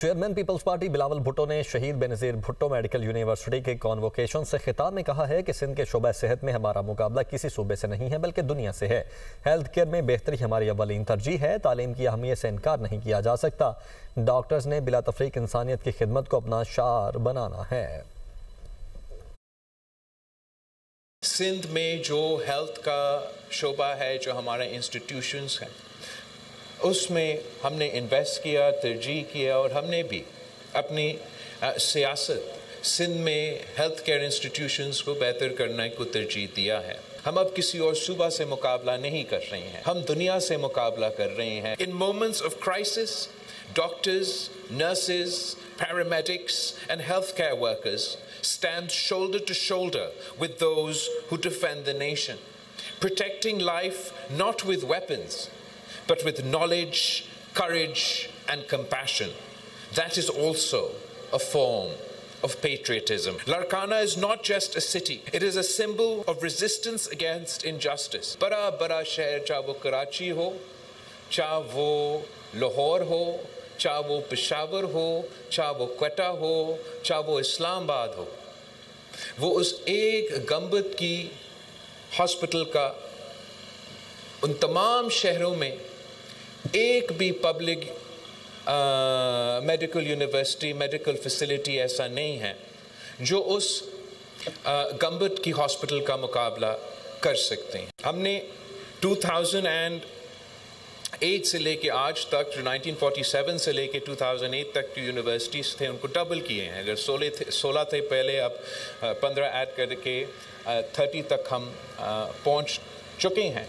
Chairman Peoples Party Bilawal Bhutto نے شہید Benazir Bhutto medical university کے کانووکیشن سے خطاب میں کہا ہے کہ سندھ کے شعبہ صحت میں ہمارا مقابلہ کسی صوبے سے نہیں ہے بلکہ دنیا سے ہے۔ ہیلتھ کیئر میں بہتری ہماری اولین ترجیح ہے۔ تعلیم کی اہمیت سے انکار نہیں کیا جا سکتا۔ ڈاکٹرز نے بلا تفریق انسانیت کی خدمت کو اپنا شعار بنانا ہے۔ سندھ میں جو ہیلتھ کا شعبہ ہے، جو ہمارے انسٹیٹیوشنز ہیں، اس میں ہم نے انویسٹ کیا، ترجیح کیا، اور ہم نے بھی اپنی سیاست سندھ میں ہیلتھ کیئر انسٹیٹیوشنز کو بہتر کرنے کو ترجیح دیا ہے۔ ہم اب کسی اور صوبہ سے مقابلہ نہیں کر رہے ہیں، ہم دنیا سے مقابلہ کر رہے ہیں۔ In moments of crisis, doctors, nurses, paramedics and healthcare workers stand shoulder to shoulder with those who defend the nation, protecting life not with weapons, but with knowledge, courage, and compassion. That is also a form of patriotism. Larkana is not just a city. It is a symbol of resistance against injustice. Bada شہر چاہے وہ کراچی ہو، چاہے وہ لاہور ہو، چاہے وہ پشاور ہو، چاہے وہ کوئٹہ ہو، چاہے وہ اسلام آباد ہو، وہ اس ایک گنبد کی ہاسپٹل کا ان تمام شہروں میں ایک بھی public medical university, medical facility ایسا نہیں ہے جو اس گنبد کی ہاسپٹل کا مقابلہ کر سکتے ہیں۔ ہم نے 2008 سے لے کے آج تک، جو 1947 سے لے کے 2008 تک جو یونیورسٹیز تھے ان کو ڈبل کیے ہیں۔ اگر 16 تھے پہلے، اب 15 ایڈ کر کے 30 تک ہم پہنچ چکے ہیں۔